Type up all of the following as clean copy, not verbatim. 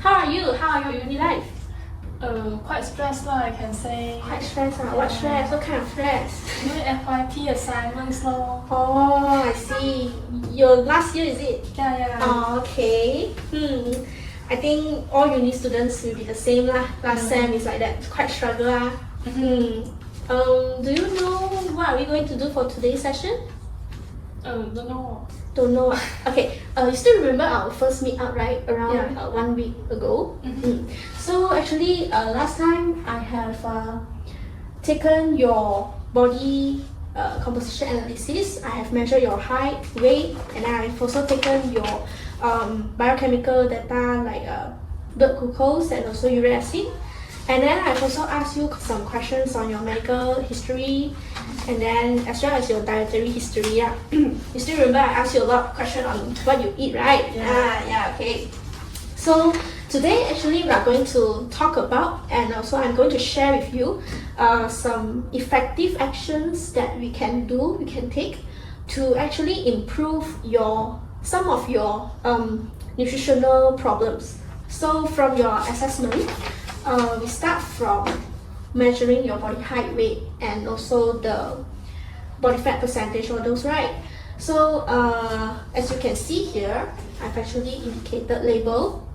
How are you? How are your uni life? Quite stressed lah, I can say. Quite stressed. What stress? What kind of stress? Doing FYP assignments lor. Oh, I see. Your last year is it? Yeah. Oh, okay. I think all uni students will be the same lah. Last sem is like that. Quite struggle lah. Do you know what are we going to do for today's session? Don't know. Don't know. Okay. You still remember our first meet up, right? Around 1 week ago. So actually, last time I have taken your body composition analysis. I have measured your height, weight, and I've also taken your biochemical data like blood glucose and also uric acid. And then I've also asked you some questions on your medical history and then as well as your dietary history. You still remember I asked you a lot of questions on what you eat, right? Yeah, okay. So today actually we are going to talk about, and also I'm going to share with you some effective actions that we can take to actually improve some of your nutritional problems. So from your assessment, we start from measuring your body height, weight, and also the body fat percentage, all those, right? So as you can see here, I've actually indicated label.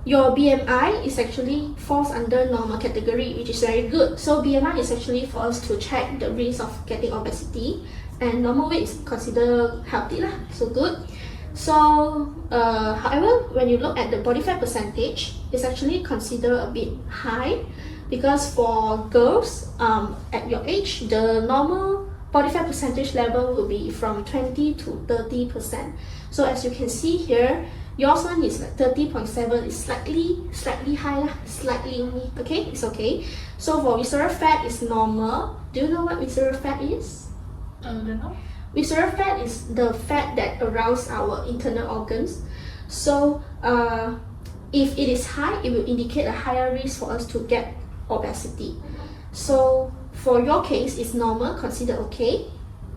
Your BMI is actually falls under normal category, which is very good. So BMI is actually for us to check the risk of getting obesity, and normal weight is considered healthy lah, so good. So however, when you look at the body fat percentage, it's actually considered a bit high because for girls at your age, the normal body fat percentage level will be from 20 to 30%. So as you can see here, yours one is like 30.7, is slightly high lah, slightly only. Okay, it's okay. So for visceral fat is normal. Do you know what visceral fat is? Don't know. Visceral fat is the fat that arouse our internal organs. So if it is high, it will indicate a higher risk for us to get obesity. So for your case, it's normal, considered okay.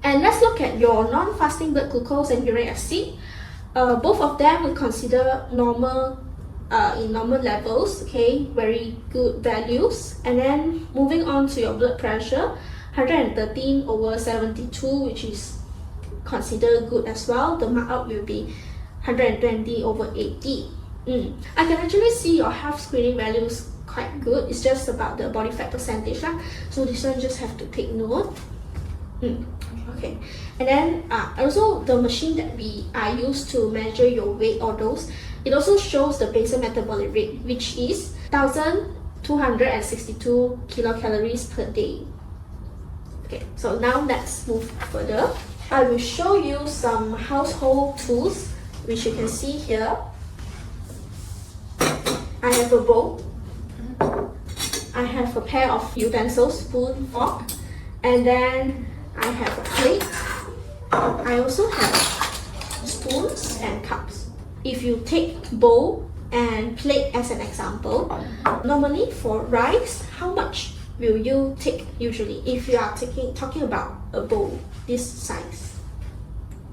And let's look at your non-fasting blood glucose and uric acid. Both of them we consider normal in normal levels, okay, very good values. And then moving on to your blood pressure, 113/72, which is considered good as well. The markup will be 120/80. I can actually see your health screening values quite good. It's just about the body fat percentage lah. So this one just have to take note. Okay, and then also the machine that I use to measure your weight or those, it also shows the basal metabolic rate, which is 1,262 kilocalories per day. Okay, so now let's move further. I will show you some household tools, which you can see here. I have a bowl. I have a pair of utensils, spoon, fork, and then I have a plate. I also have spoons and cups. If you take bowl and plate as an example, normally for rice, how much will you take usually if you are talking about a bowl this size?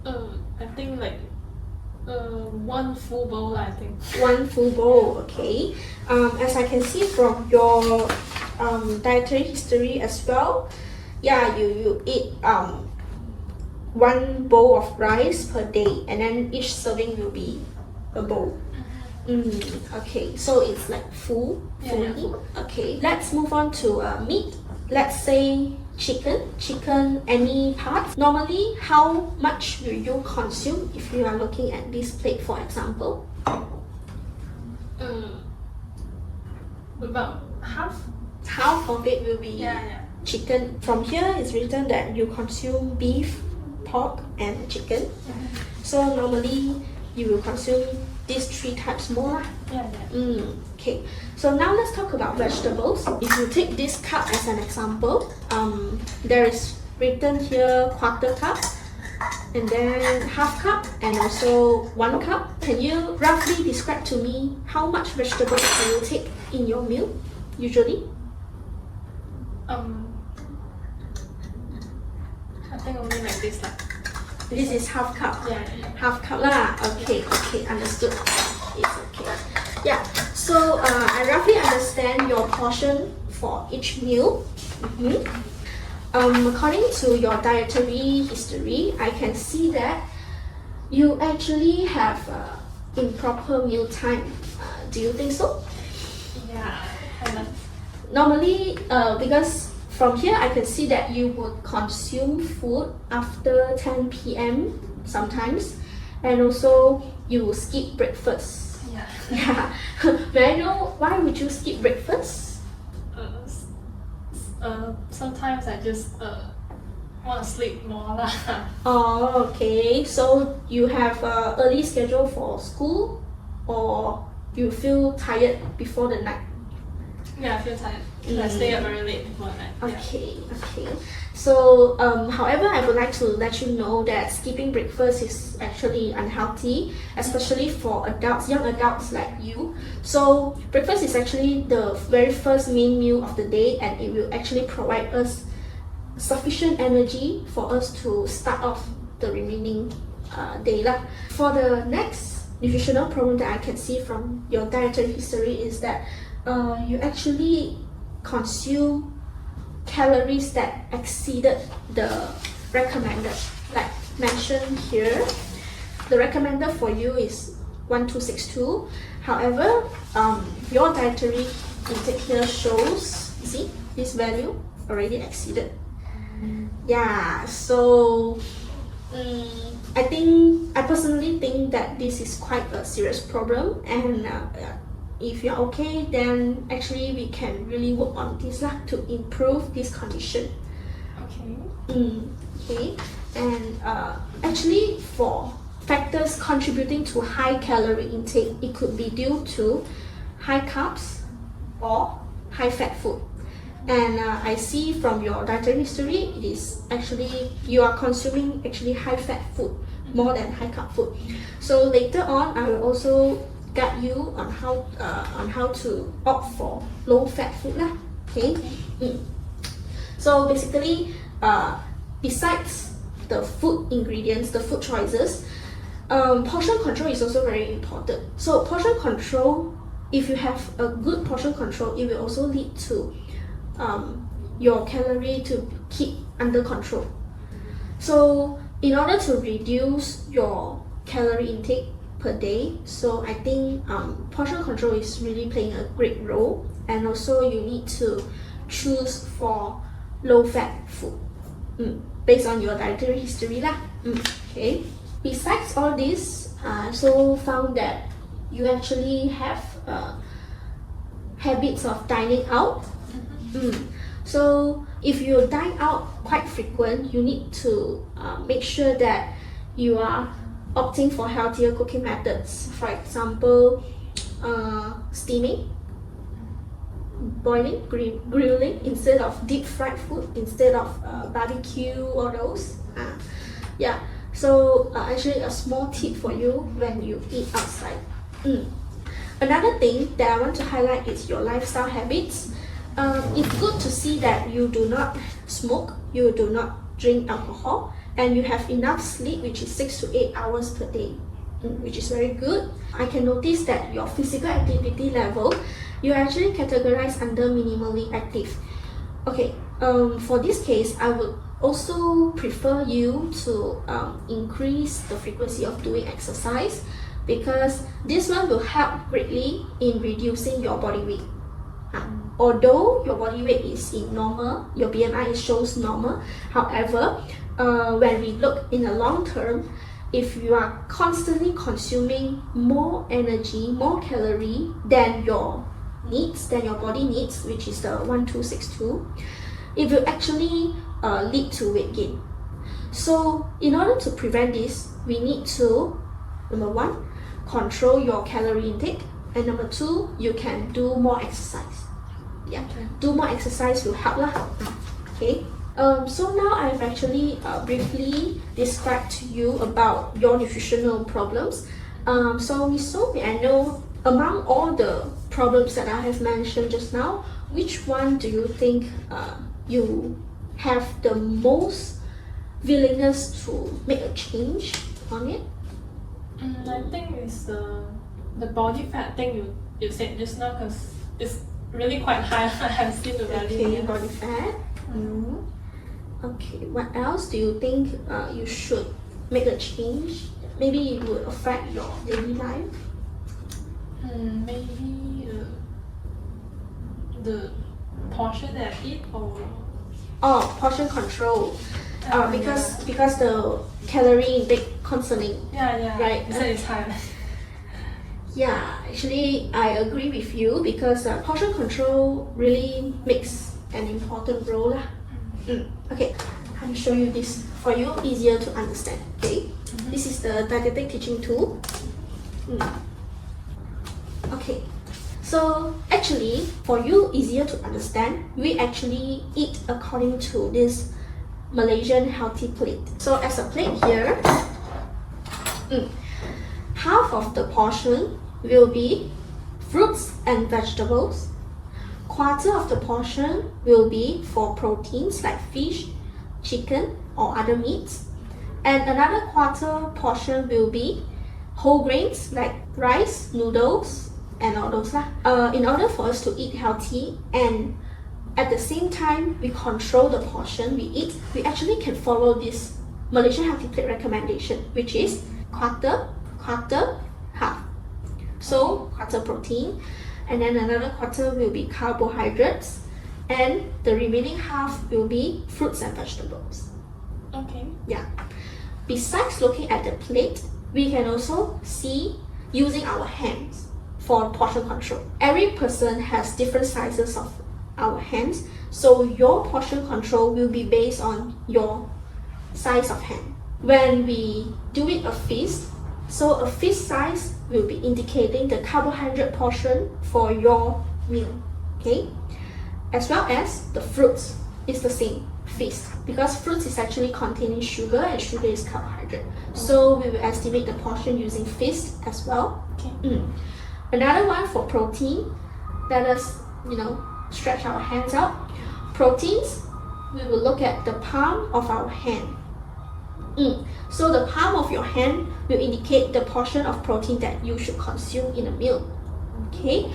I think like one full bowl, I think. One full bowl, okay. As I can see from your dietary history as well, yeah, you eat one bowl of rice per day, and then each serving will be a bowl. Okay, so it's like fully. Okay, let's move on to meat. Let's say chicken, any part. Normally, how much will you consume if you are looking at this plate, for example? About half. Half of it will be chicken. From here, it's written that you consume beef, pork, and chicken. So normally, you will consume these three types more. Okay, so now let's talk about vegetables. If you take this cup as an example, there is written here quarter cup, and then half cup, and also 1 cup. Can you roughly describe to me how much vegetables do you take in your meal usually? I think only like this lah. This is half cup. Yeah. Half cup lah. Okay, understood. It's okay. Yeah, so I roughly understand your portion for each meal. According to your dietary history, I can see that you actually have improper meal time. Do you think so? Yeah, kind of. Normally, because from here I can see that you would consume food after 10 p.m. sometimes, and also you skip breakfast. Yeah. Yeah. May I know why would you skip breakfast? Sometimes I just want to sleep more lah. Oh, okay. So you have a early schedule for school, or you feel tired before the night? Yeah, I feel tired. I stay up very late before night. Okay, okay. So, however, I would like to let you know that skipping breakfast is actually unhealthy, especially for adults, young adults like you. So, breakfast is actually the very first main meal of the day, and it will actually provide us sufficient energy for us to start off the remaining day lah. For the next nutritional problem that I can see from your dietary history is that you actually consume calories that exceeded the recommended. Like mentioned here, the recommended for you is 1262. However, your dietary intake here shows, you see, this value already exceeded. Yeah, so I personally think that this is quite a serious problem, and if you're okay, then actually we can really work on this lah to improve this condition. Okay. Okay, and actually for factors contributing to high calorie intake, it could be due to high carbs or high fat food. And I see from your dietary history, it is actually you are consuming actually high fat food more than high carb food. So later on, I will also guide you on how to opt for low fat food lah. Okay. So basically, besides the food ingredients, the food choices, portion control is also very important. So portion control, if you have a good portion control, it will also lead to your calorie to keep under control. So in order to reduce your calorie intake per day, so I think portion control is really playing a great role, and also you need to choose for low fat food based on your dietary history lah. Okay. Besides all this, I also found that you actually have habits of dining out. So if you dine out quite frequent, you need to make sure that you are opting for healthier cooking methods. For example, steaming, boiling, grilling instead of deep fried food, instead of barbecue or those. Yeah, so actually a small tip for you when you eat outside. Another thing that I want to highlight is your lifestyle habits. It's good to see that you do not smoke, you do not drink alcohol, and you have enough sleep, which is 6 to 8 hours per day, which is very good. I can notice that your physical activity level, you actually categorize under minimally active. Okay, for this case, I would also prefer you to increase the frequency of doing exercise, because this one will help greatly in reducing your body weight. Although your body weight is in normal, your BMI shows normal, however, when we look in the long term, if you are constantly consuming more energy, more calorie than your needs, than your body needs, which is the 1262, it will actually lead to weight gain. So in order to prevent this, we need to, number one, control your calorie intake, and number two, you can do more exercise. Yeah, do more exercise will help lah. Okay. So now I've actually briefly described to you about your nutritional problems. So Miss So, may I know, among all the problems that I have mentioned just now, which one do you think you have the most willingness to make a change on it? I think it's the body fat thing you you said just now, because it's really quite high. I have seen the value. Okay, Yes. body fat. Okay, what else do you think you should make a change? Maybe it would affect your daily life. Maybe the portion that I eat, or Portion control. Because the calorie intake concerning. yeah, Right. You said it's high. Yeah, actually I agree with you because portion control really makes an important role lah. Okay, I will show you this for you, easier to understand. Okay, this is the dietetic teaching tool. Okay, so actually for you easier to understand, we actually eat according to this Malaysian healthy plate. So as a plate here, half of the portion will be fruits and vegetables. Quarter of the portion will be for proteins like fish, chicken or other meats. And another quarter portion will be whole grains like rice, noodles and all those lah. In order for us to eat healthy and at the same time we control the portion we eat, we actually can follow this Malaysian healthy plate recommendation, which is quarter, half. So quarter protein, and then another quarter will be carbohydrates, and the remaining half will be fruits and vegetables. Okay. Yeah. Besides looking at the plate, we can also see using our hands for portion control. Every person has different sizes of our hands, so your portion control will be based on your size of hand. When we do it a fist, so a fist size will be indicating the carbohydrate portion for your meal, okay? As well as the fruits is the same, fist, because fruits is actually containing sugar and sugar is carbohydrate. So we will estimate the portion using fist as well. Okay. Another one for protein, let us, stretch our hands out. Proteins, we will look at the palm of our hand. So the palm of your hand will indicate the portion of protein that you should consume in a meal. Okay.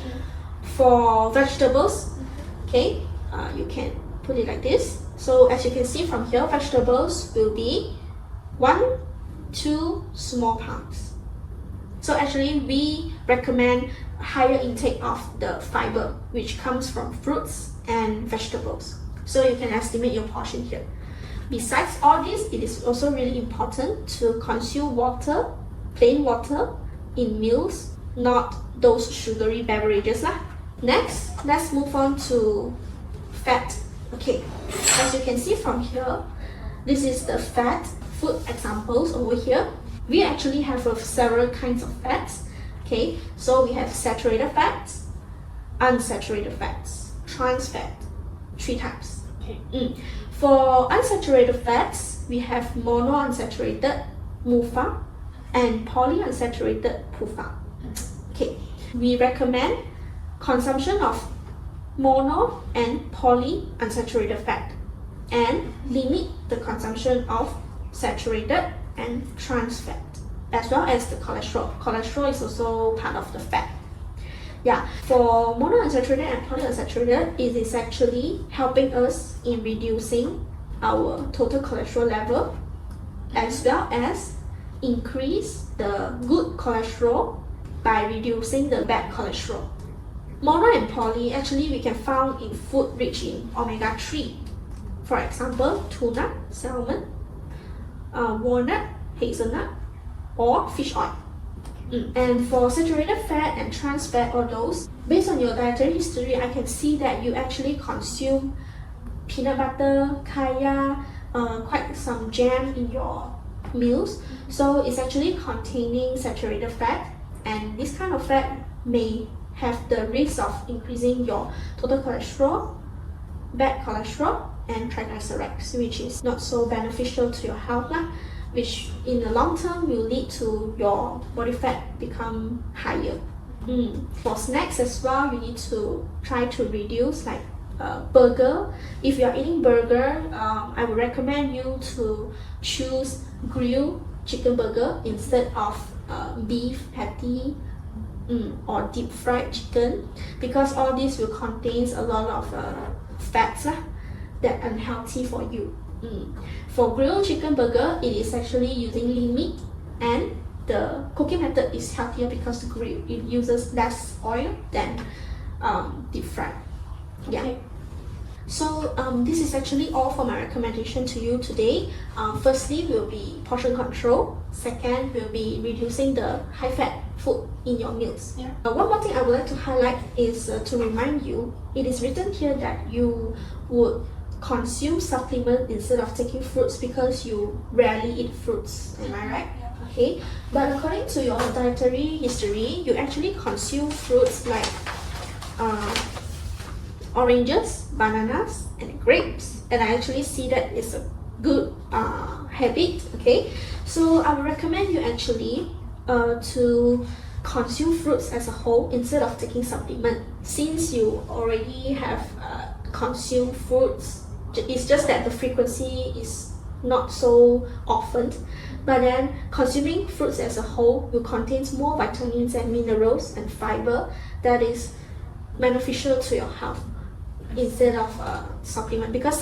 For vegetables, okay, you can put it like this. So as you can see from here, vegetables will be 1-2 small palms. So actually we recommend higher intake of the fiber which comes from fruits and vegetables. So you can estimate your portion here. Besides all this, it is also really important to consume water, plain water, in meals, not those sugary beverages lah. Next, let's move on to fat. Okay, as you can see from here, this is the fat food examples over here. We actually have several kinds of fats. Okay, so we have saturated fats, unsaturated fats, trans fat, 3 types. Okay. For unsaturated fats, we have monounsaturated MUFA and polyunsaturated PUFA. Okay, we recommend consumption of mono and polyunsaturated fat and limit the consumption of saturated and trans fat, as well as the cholesterol. Cholesterol is also part of the fat. Yeah, for monounsaturated and polyunsaturated, it is actually helping us in reducing our total cholesterol level, as well as increase the good cholesterol by reducing the bad cholesterol. Mono and poly actually we can find in food rich in omega-3. For example, tuna, salmon, walnut, hazelnut, or fish oil. And for saturated fat and trans fat or those, based on your dietary history, I can see that you actually consume peanut butter, kaya, quite some jam in your meals. So it's actually containing saturated fat, and this kind of fat may have the risk of increasing your total cholesterol, bad cholesterol, and triglycerides, which is not so beneficial to your health lah, which in the long term will lead to your body fat become higher. For snacks as well, you need to try to reduce like burger. If you are eating burger, I would recommend you to choose grilled chicken burger instead of beef patty or deep fried chicken, because all this will contains a lot of fats that are unhealthy for you. For grilled chicken burger, it is actually using lean meat, and the cooking method is healthier because the grill it uses less oil than deep fried. Yeah. Okay. So this is actually all for my recommendation to you today. Firstly will be portion control. Second will be reducing the high fat food in your meals. Yeah. One more thing I would like to highlight is to remind you, it is written here that you would consume supplement instead of taking fruits because you rarely eat fruits. Am I right? Yeah. Okay. But according to your dietary history, you actually consume fruits like oranges, bananas, and grapes, and I actually see that it's a good habit. Okay, so I would recommend you actually to consume fruits as a whole instead of taking supplement, since you already have consumed fruits. It's just that the frequency is not so often, but then consuming fruits as a whole will contain more vitamins and minerals and fiber that is beneficial to your health instead of supplement, because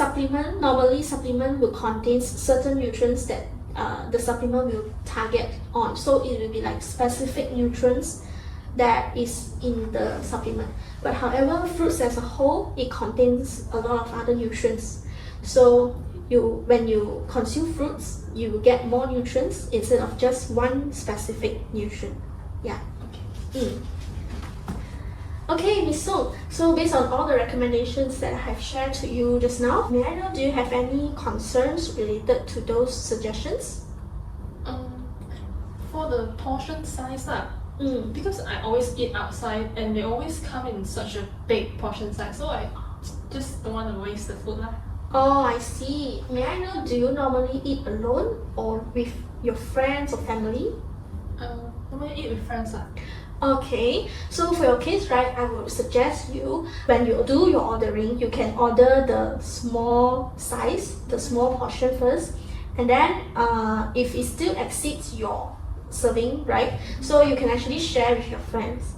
normally supplement will contain certain nutrients that the supplement will target on, so it will be like specific nutrients that is in the supplement. But however, fruits as a whole, it contains a lot of other nutrients, so when you consume fruits, you will get more nutrients instead of just one specific nutrient. Yeah. Okay. Okay, Miss Song. So based on all the recommendations that I have shared to you just now, may I know, do you have any concerns related to those suggestions? For the portion size because I always eat outside and they always come in such a big portion size, so I just don't want to waste the food Oh, I see. May I know, do you normally eat alone or with your friends or family? Normally eat with friends Okay, so for your case, right, I would suggest you, when you do your ordering, you can order the small size, the small portion first, and then if it still exceeds your serving, right, so you can actually share with your friends.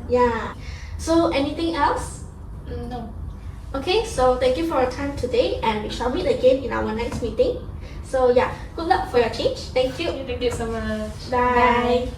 Yeah. So anything else? No. Okay, so thank you for your time today, and we shall meet again in our next meeting. So yeah, good luck for your change. Thank you. Thank you so much. Bye.